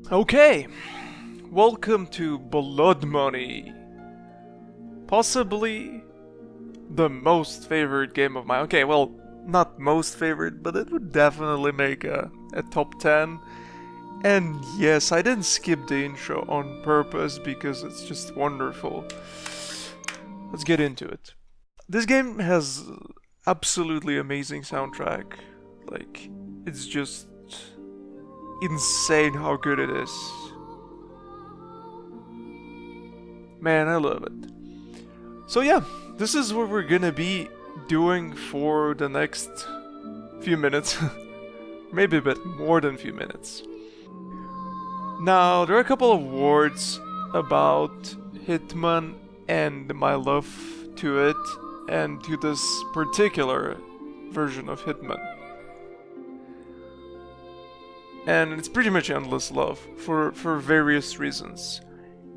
Okay, welcome to Blood Money. Possibly the most favorite game of mine. Okay, well, not most favorite, but it would definitely make a top 10. And yes, I didn't skip the intro on purpose because it's just wonderful. Let's get into it. This game has absolutely amazing soundtrack. Like, it's just insane how good it is. Man, I love it. So yeah, this is what we're gonna be doing for the next few minutes. Maybe a bit more than a few minutes. Now, there are a couple of words about Hitman and my love to it and to this particular version of Hitman. And it's pretty much endless love for various reasons.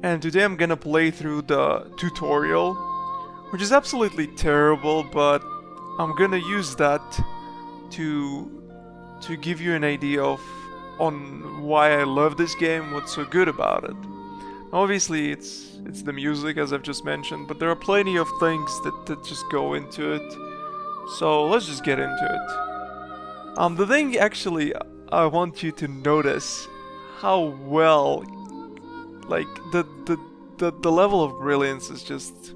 And today I'm gonna play through the tutorial, which is absolutely terrible, but I'm gonna use that to give you an idea of on why I love this game, what's so good about it. Obviously, it's the music, as I've just mentioned, but there are plenty of things that just go into it. So let's just get into it. The thing actually I want you to notice how well, like the level of brilliance is just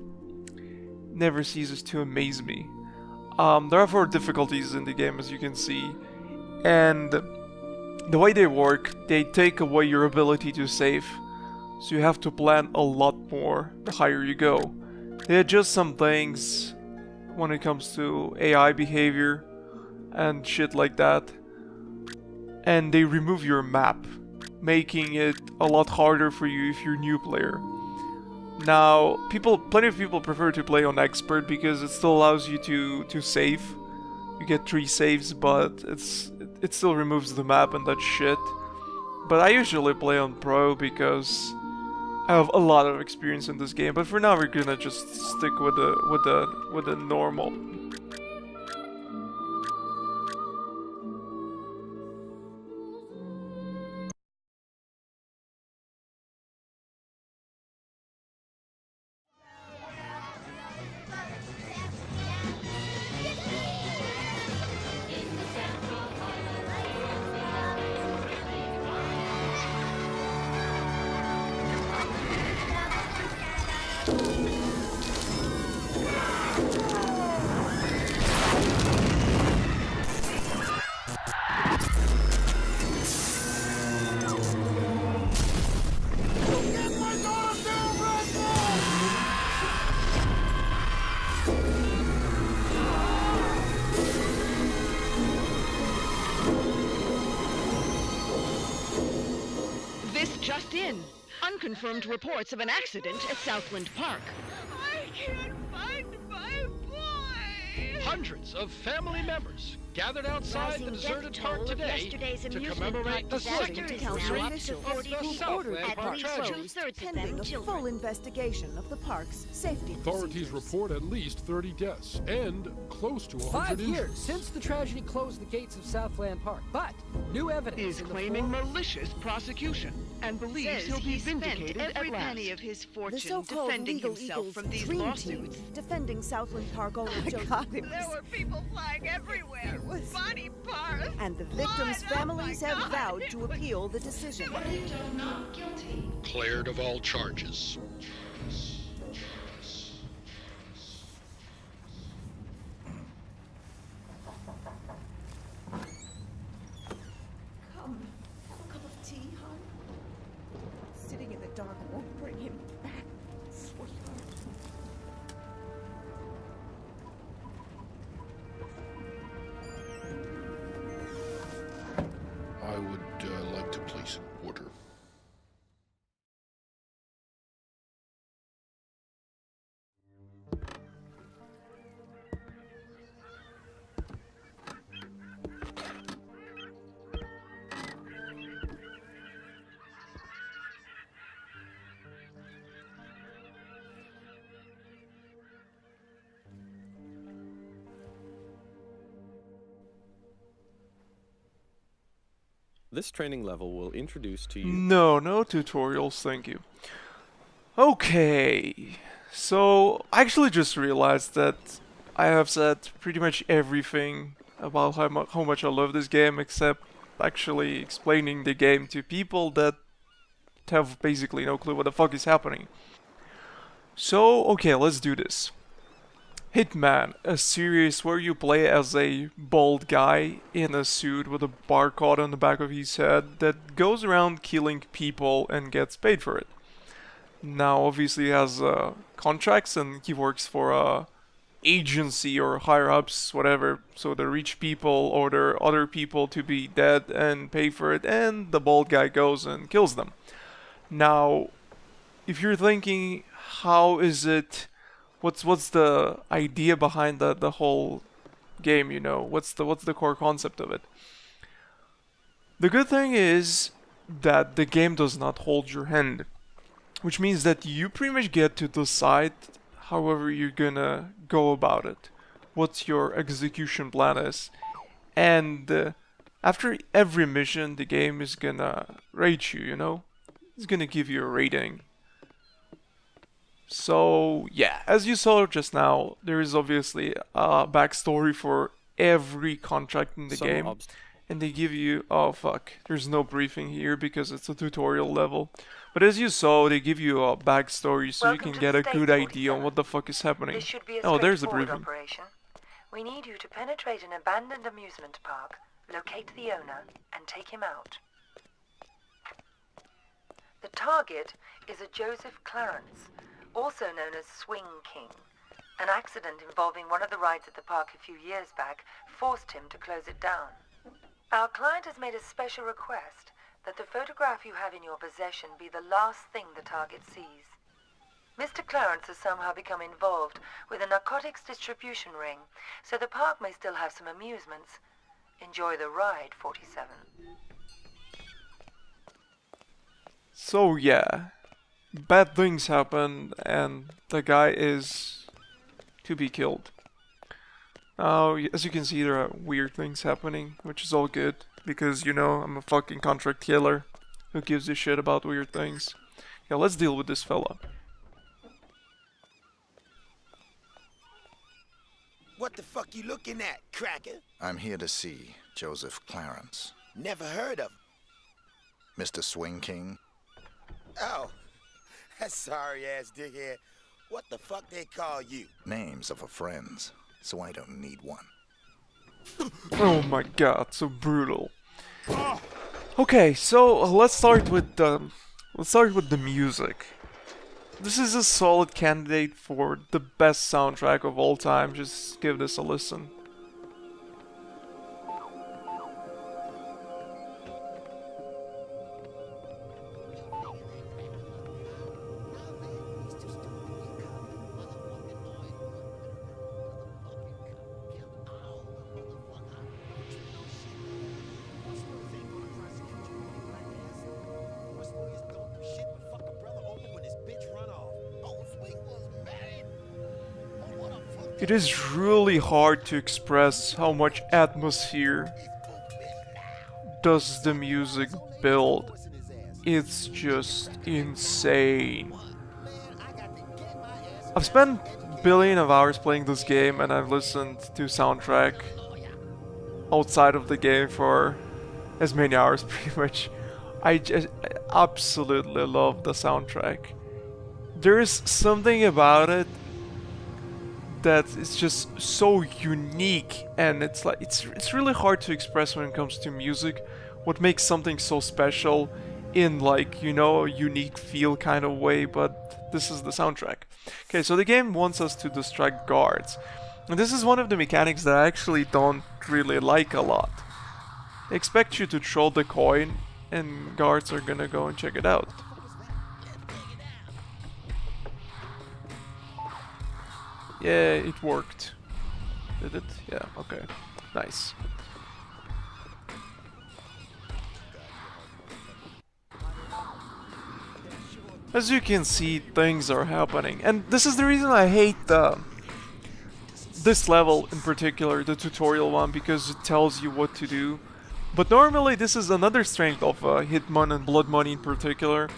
never ceases to amaze me. There are 4 difficulties in the game, as you can see, and the way they work, they take away your ability to save, so you have to plan a lot more the higher you go. They adjust some things when it comes to AI behavior and shit like that, and they remove your map, making it a lot harder for you if you're a new player. Now, plenty of people prefer to play on expert because it still allows you to save. You get 3 saves, but it still removes the map and that shit. But I usually play on pro because I have a lot of experience in this game. But for now, we're gonna just stick with the normal. Just in. Unconfirmed reports of an accident at Southland Park. I can't find my boy! Hundreds of family members gathered outside the deserted park today to commemorate the disaster second is now officials of the Southland Park tragedy. pending a full investigation of the park's safety Authorities procedures. report at least 30 deaths and close to 100 5 years injuries. since the tragedy closed the gates of Southland Park, but new evidence Is in the claiming form- malicious prosecution and believes he'll be vindicated every at last. penny of his The fortune so-called defending Legal himself Eagles from these dream lawsuits. team defending Southland Park owner Joseph There were people flying everywhere. Body parts. and the victims' families have vowed to appeal the decision. Cleared of all charges. Come, have a cup of tea, hon. Sitting in the dark won't bring him back, sweetheart. I would like to place an order. This training level will introduce to you... No tutorials, thank you. Okay, so I actually just realized that I have said pretty much everything about how much I love this game, except actually explaining the game to people that have basically no clue what the fuck is happening. So, okay, let's do this. Hitman, a series where you play as a bald guy in a suit with a barcode on the back of his head that goes around killing people and gets paid for it. Now, obviously, he has contracts and he works for a agency or higher-ups, whatever, so the rich people order other people to be dead and pay for it, and the bald guy goes and kills them. Now, if you're thinking, how is it... What's the idea behind the whole game, you know? What's the core concept of it? The good thing is that the game does not hold your hand, which means that you pretty much get to decide however you're gonna go about it, what your execution plan is, and after every mission the game is gonna rate you, you know? It's gonna give you a rating. So yeah, as you saw just now, there is obviously a backstory for every contract in the game, and they give you, oh fuck, there's no briefing here because it's a tutorial level, but as you saw, they give you a backstory so you can get a good idea on what the fuck is happening. Oh, there's the briefing. Operation. We need you to penetrate an abandoned amusement park, locate the owner, and take him out. The target is a Joseph Clarence, also known as Swing King. An accident involving one of the rides at the park a few years back forced him to close it down. Our client has made a special request that the photograph you have in your possession be the last thing the target sees. Mr. Clarence has somehow become involved with a narcotics distribution ring, so the park may still have some amusements. Enjoy the ride, 47. So yeah, bad things happen and the guy is to be killed. Now, as you can see, there are weird things happening, which is all good, because, you know, I'm a fucking contract killer. Who gives a shit about weird things? Yeah, let's deal with this fella. What the fuck you looking at, cracker? I'm here to see Joseph Clarence. Never heard of him. Mr. Swing King? Oh, that sorry-ass dickhead. What the fuck they call you? Names of our friends, so I don't need one. Oh my god, so brutal. Okay, so let's start with the music. This is a solid candidate for the best soundtrack of all time. Just give this a listen. It is really hard to express how much atmosphere does the music build. It's just insane. I've spent billions of hours playing this game and I've listened to soundtrack outside of the game for as many hours pretty much. I absolutely love the soundtrack. There is something about it that is just so unique, and it's like it's really hard to express when it comes to music what makes something so special in, like, you know, a unique feel kind of way, but this is the soundtrack. Okay, so the game wants us to distract guards, and this is one of the mechanics that I actually don't really like a lot. They expect you to throw the coin and guards are gonna go and check it out. Yeah, it worked. Did it? Yeah, okay. Nice. As you can see, things are happening. And this is the reason I hate this level in particular, the tutorial one, because it tells you what to do. But normally this is another strength of Hitman and Blood Money in particular,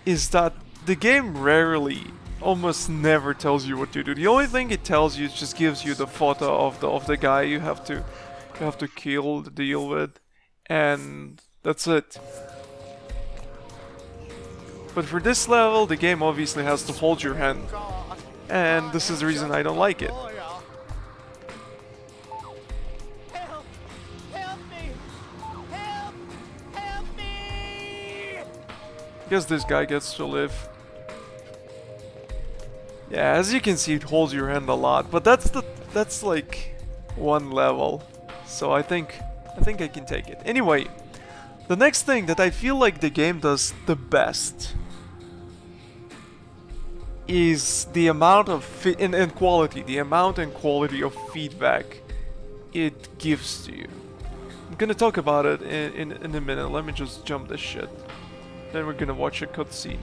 is that the game rarely, almost never tells you what to do. The only thing it tells you is just gives you the photo of the guy you have to kill, to deal with, and that's it. But for this level, the game obviously has to hold your hand, and this is the reason I don't like it. Guess this guy gets to live. Yeah, as you can see, it holds your hand a lot, but that's like one level, so I think I can take it. Anyway, the next thing that I feel like the game does the best is the amount of quality, the amount and quality of feedback it gives to you. I'm gonna talk about it in a minute. Let me just jump this shit. Then we're gonna watch a cutscene.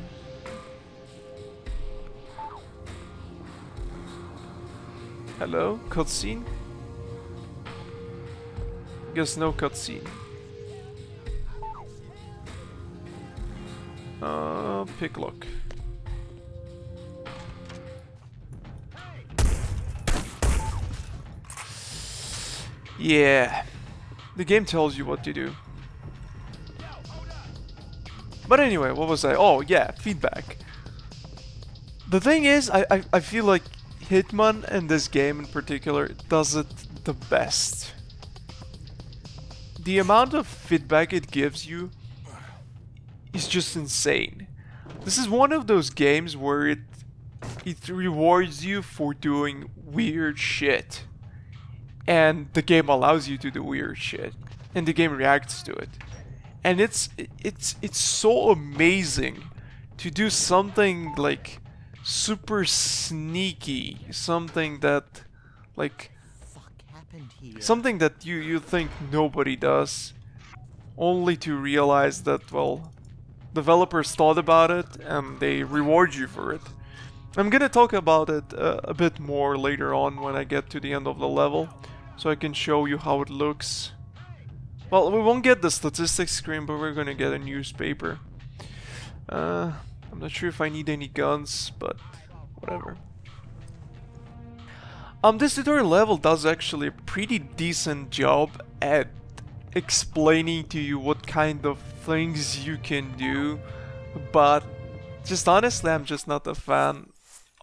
Hello? Cutscene? Guess no cutscene. Pick lock. Yeah. The game tells you what to do. But anyway, what was I? Oh yeah, feedback. The thing is, I feel like Hitman and this game in particular does it the best. The amount of feedback it gives you is just insane. This is one of those games where it rewards you for doing weird shit. And the game allows you to do weird shit. And the game reacts to it. And it's so amazing to do something like super sneaky, something that like something that you think nobody does, only to realize that, well, developers thought about it and they reward you for it. I'm gonna talk about it a bit more later on when I get to the end of the level, so I can show you how it looks. Well, we won't get the statistics screen, but we're gonna get a newspaper. I'm not sure if I need any guns, but whatever. This tutorial level does actually a pretty decent job at explaining to you what kind of things you can do, but just honestly, I'm just not a fan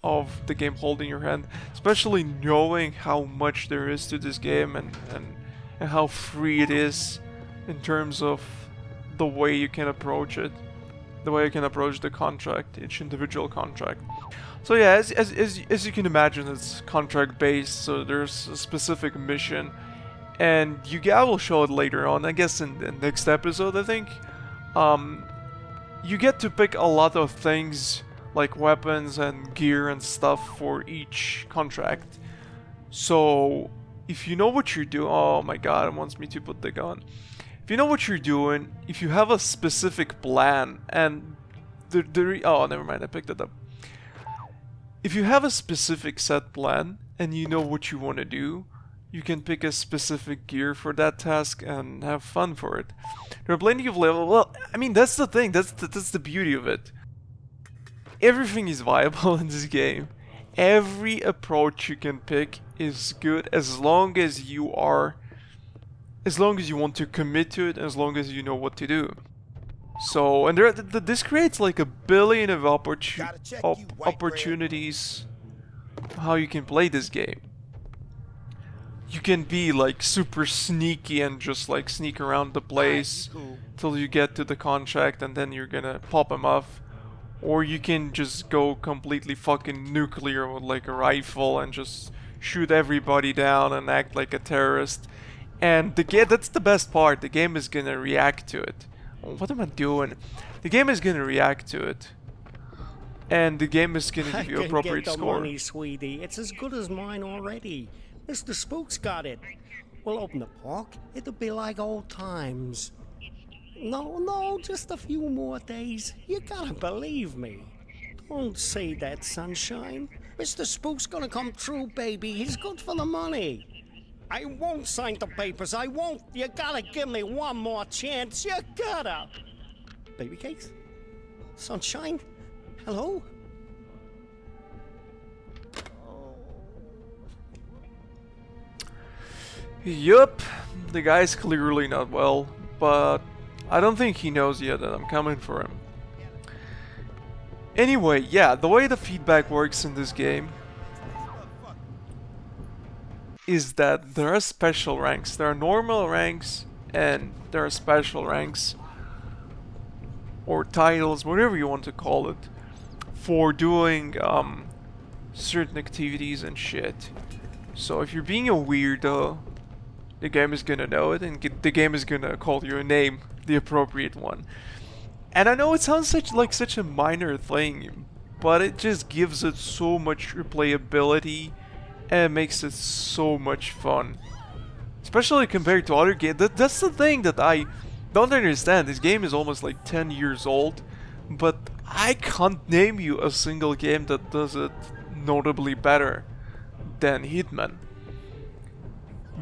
of the game holding your hand, especially knowing how much there is to this game and how free it is in terms of the way you can approach it, the way you can approach the contract, each individual contract. So yeah, as you can imagine, it's contract based, so there's a specific mission, and I will show it later on, I guess in the next episode, I think. You get to pick a lot of things like weapons and gear and stuff for each contract. So if you know what you're doing, oh my god, it wants me to put the gun. If you know what you're doing, if you have a specific plan, and oh, never mind, I picked it up. If you have a specific set plan and you know what you want to do, you can pick a specific gear for that task and have fun for it. There are plenty of levels. Well, I mean, that's the thing. That's the beauty of it. Everything is viable in this game. Every approach you can pick is good as long as you want to commit to it, as long as you know what to do. So, and this creates like a billion of opportunities how you can play this game. You can be like super sneaky and just like sneak around the place till you get to the contract and then you're gonna pop them off. Or you can just go completely fucking nuclear with like a rifle and just shoot everybody down and act like a terrorist. And that's the best part, the game is gonna react to it. What am I doing? The game is gonna react to it. And the game is gonna give you appropriate score. Money, sweetie. It's as good as mine already. Mr. Spook's got it. We'll open the park. It'll be like old times. No, just a few more days. You gotta believe me. Don't say that, sunshine. Mr. Spook's gonna come true, baby. He's good for the money. I won't sign the papers, I won't. You gotta give me one more chance, you gotta. Baby cakes? Sunshine? Hello? Yup, the guy's clearly not well, but I don't think he knows yet that I'm coming for him. Anyway, yeah, the way the feedback works in this game is that there are special ranks. There are normal ranks and there are special ranks, or titles, whatever you want to call it, for doing certain activities and shit. So if you're being a weirdo, the game is gonna know it, and the game is gonna call you a name, the appropriate one. And I know it sounds like such a minor thing, but it just gives it so much replayability and makes it so much fun. Especially compared to other games. That's the thing that I don't understand. This game is almost like 10 years old, but I can't name you a single game that does it notably better than Hitman.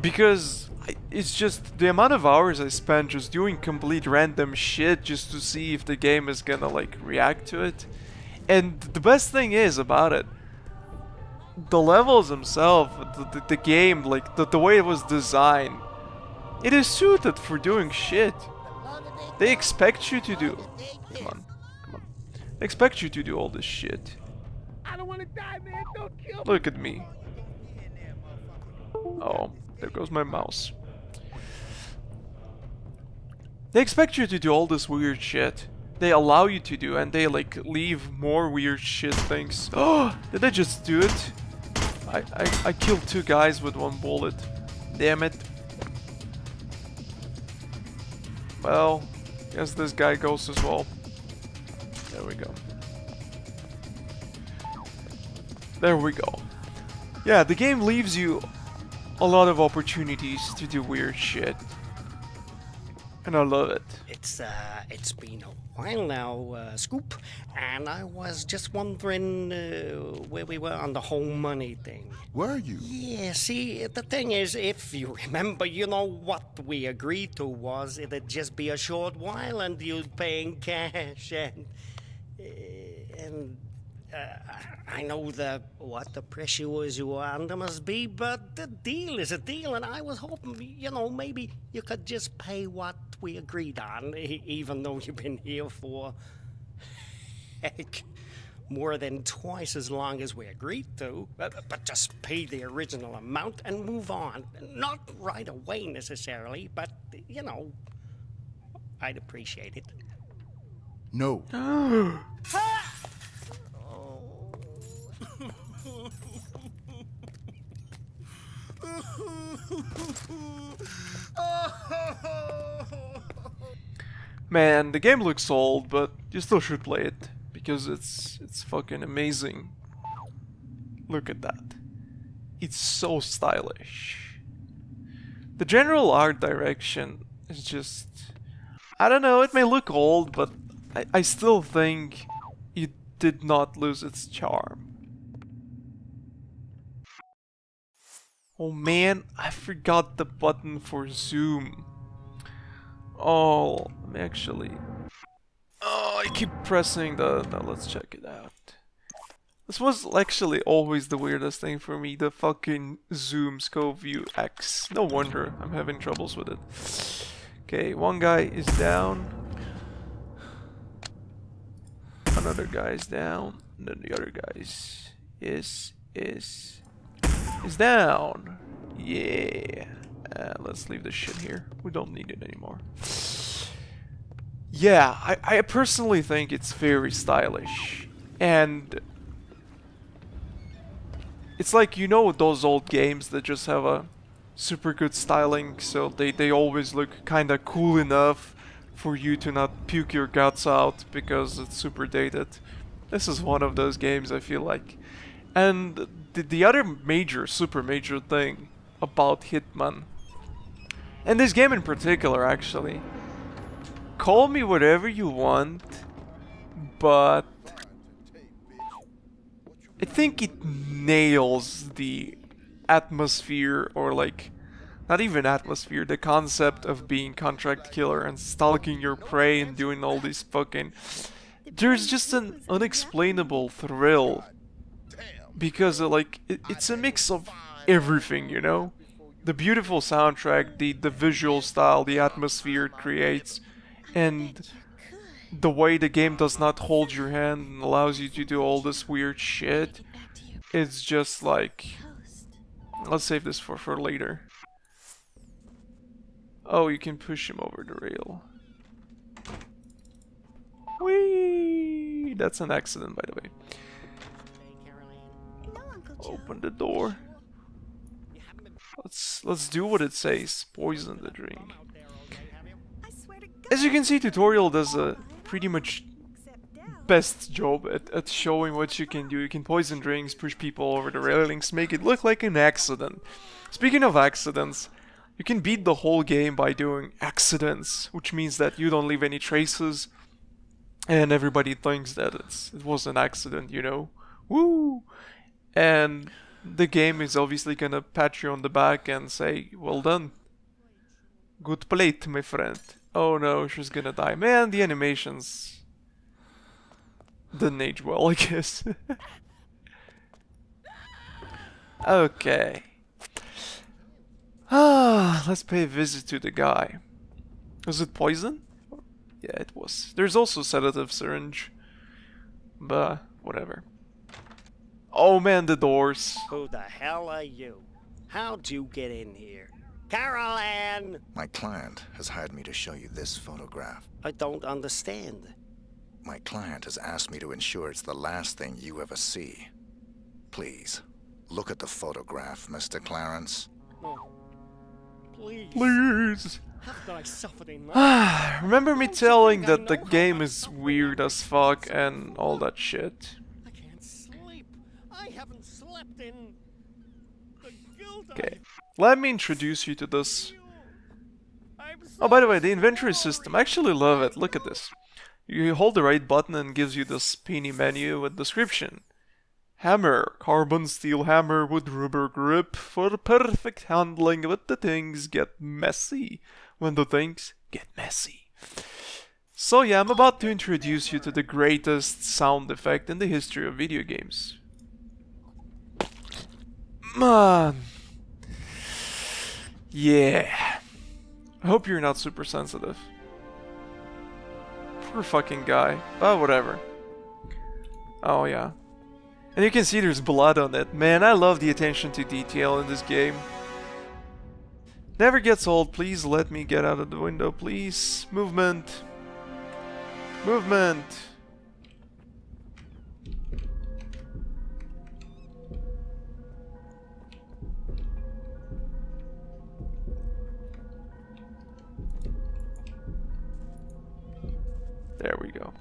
Because it's just the amount of hours I spent just doing complete random shit just to see if the game is gonna like react to it. And the best thing is about it, the levels themselves, the game, like the way it was designed, it is suited for doing shit. They expect you to do. Come on. They expect you to do all this shit. I don't want to die, man. Don't kill me. Look at me. Oh, there goes my mouse. They expect you to do all this weird shit. They allow you to do, and they like leave more weird shit things. Oh, did I just do it? I killed 2 guys with 1 bullet. Damn it. Well, guess this guy goes as well. There we go. There we go. Yeah, the game leaves you a lot of opportunities to do weird shit. And I love it. It's been a while now, Scoop, and I was just wondering where we were on the whole money thing. Were you? Yeah, see, the thing is, if you remember, you know, what we agreed to was it'd just be a short while and you'd pay in cash, and I know what the pressures you were under must be, but the deal is a deal, and I was hoping, you know, maybe you could just pay what we agreed on, even though you've been here for, heck, more than twice as long as we agreed to. But just pay the original amount and move on. Not right away necessarily, but, you know, I'd appreciate it. No. Man, the game looks old, but you still should play it because it's fucking amazing. Look at that. It's so stylish. The general art direction is just, I don't know, it may look old, but I still think it did not lose its charm. Oh man, I forgot the button for zoom. Oh, I'm actually... Oh, I keep pressing the... No, let's check it out. This was actually always the weirdest thing for me, the fucking zoom scope view X. No wonder I'm having troubles with it. Okay, 1 guy is down. Another guy is down. And then the other guy is down. Yeah. Let's leave this shit here. We don't need it anymore. Yeah, I personally think it's very stylish. And it's like, you know, those old games that just have a super good styling, so they always look kinda cool enough for you to not puke your guts out because it's super dated. This is one of those games, I feel like. And the other super major thing about Hitman, and this game in particular actually, call me whatever you want, but I think it nails the atmosphere, or like not even atmosphere, the concept of being contract killer and stalking your prey and doing all these fucking... There's just an unexplainable thrill. Because like, it's a mix of everything, you know? The beautiful soundtrack, the visual style, the atmosphere it creates, and the way the game does not hold your hand and allows you to do all this weird shit. It's just like... Let's save this for later. Oh, you can push him over the rail. Whee! That's an accident, by the way. Open the door. Let's do what it says. Poison the drink. As you can see, tutorial does a pretty much best job at showing what you can do. You can poison drinks, push people over the railings, make it look like an accident. Speaking of accidents, you can beat the whole game by doing accidents, which means that you don't leave any traces, and everybody thinks that it was an accident, you know. Woo! And the game is obviously gonna pat you on the back and say, well done. Good plate, my friend. Oh no, she's gonna die. Man, the animations didn't age well, I guess. Okay. Let's pay a visit to the guy. Was it poison? Yeah, it was. There's also sedative syringe. But, whatever. Oh man, the doors. Who the hell are you? How'd you get in here? Carol Ann! My client has hired me to show you this photograph. I don't understand. My client has asked me to ensure it's the last thing you ever see. Please, look at the photograph, Mr. Clarence. No. Please. Please. After I suffered enough. Remember me telling that the game is weird as fuck and all that shit? I can't sleep. I haven't slept in the guilt. Okay, let me introduce you to this. Oh, by the way, the inventory system, I actually love it. Look at this. You hold the right button and gives you this spinny menu with description. Hammer, carbon steel hammer with rubber grip for perfect handling when the things get messy. When the things get messy. So yeah, I'm about to introduce you to the greatest sound effect in the history of video games. Man. Yeah. I hope you're not super sensitive. Poor fucking guy. But whatever. Oh yeah. And you can see there's blood on it. Man, I love the attention to detail in this game. Never gets old. Please let me get out of the window, please. Movement. Movement. There we go.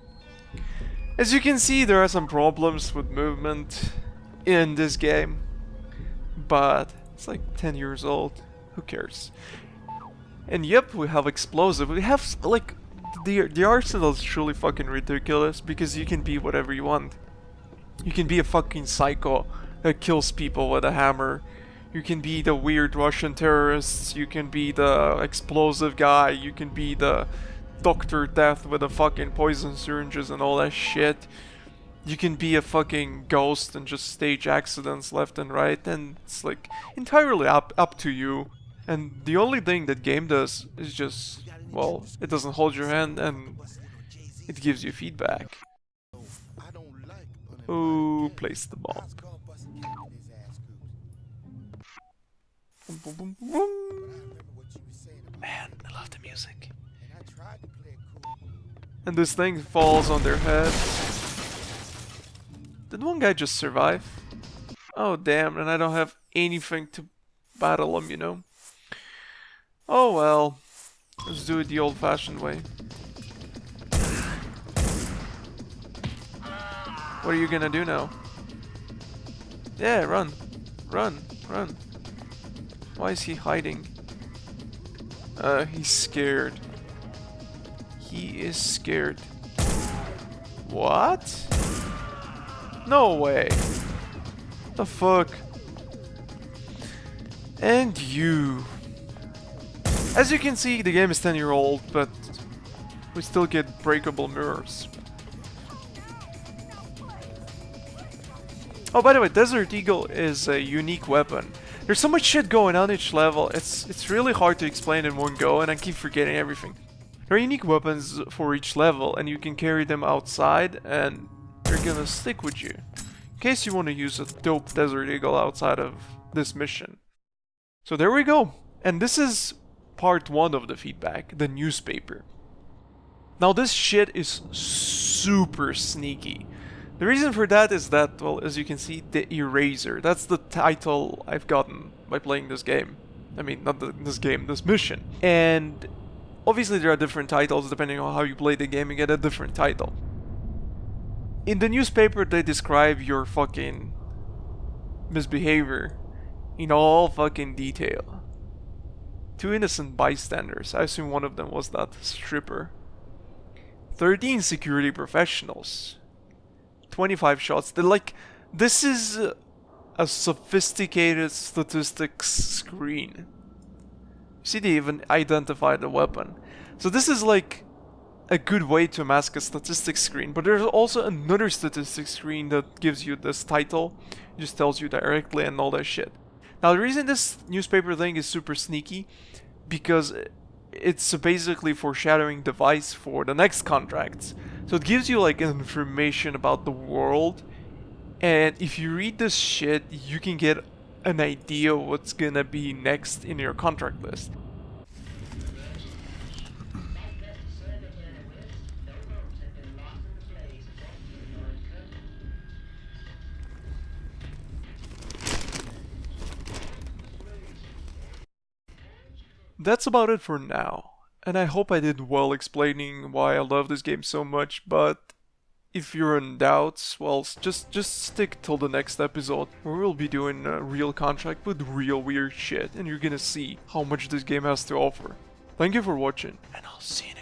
As you can see, there are some problems with movement in this game, but it's like 10 years old. Who cares? And yep, we have explosive. We have like the arsenal is truly fucking ridiculous because you can be whatever you want. You can be a fucking psycho that kills people with a hammer. You can be the weird Russian terrorists. You can be the explosive guy. You can be the Dr. Death with the fucking poison syringes and all that shit. You can be a fucking ghost and just stage accidents left and right, and it's like entirely up to you. And the only thing that game does is just, well, it doesn't hold your hand and it gives you feedback. Ooh, place the bomb. Boom, boom, boom, boom. Man, I love the music. And this thing falls on their head. Did one guy just survive? Oh damn, and I don't have anything to battle him, you know? Oh well. Let's do it the old-fashioned way. What are you gonna do now? Yeah, run. Run. Run. Why is he hiding? He's scared. He is scared. What? No way. The fuck? And you. As you can see, the game is 10-year-old, but we still get breakable mirrors. Oh, by the way, Desert Eagle is a unique weapon. There's so much shit going on each level, it's really hard to explain in one go, and I keep forgetting everything. There are unique weapons for each level, and you can carry them outside, and they're gonna stick with you. In case you want to use a dope Desert Eagle outside of this mission. So there we go. And this is part 1 of the feedback, the newspaper. Now this shit is super sneaky. The reason for that is that, well, as you can see, the Eraser. That's the title I've gotten by playing this game. I mean, not this game, this mission. And obviously there are different titles depending on how you play the game, you get a different title. In the newspaper they describe your fucking misbehavior in all fucking detail. 2 innocent bystanders, I assume one of them was that stripper. 13 security professionals. 25 shots. They're like, this is a sophisticated statistics screen. See, they even identified the weapon. So this is like a good way to mask a statistics screen, but there's also another statistics screen that gives you this title. It just tells you directly and all that shit. Now the reason this newspaper thing is super sneaky, because it's basically foreshadowing device for the next contracts. So it gives you like information about the world, and if you read this shit, you can get an idea of what's gonna be next in your contract list. That's about it for now, and I hope I did well explaining why I love this game so much, but if you're in doubts, well, just stick till the next episode, where we'll be doing a real contract with real weird shit, and you're gonna see how much this game has to offer. Thank you for watching, and I'll see you next time.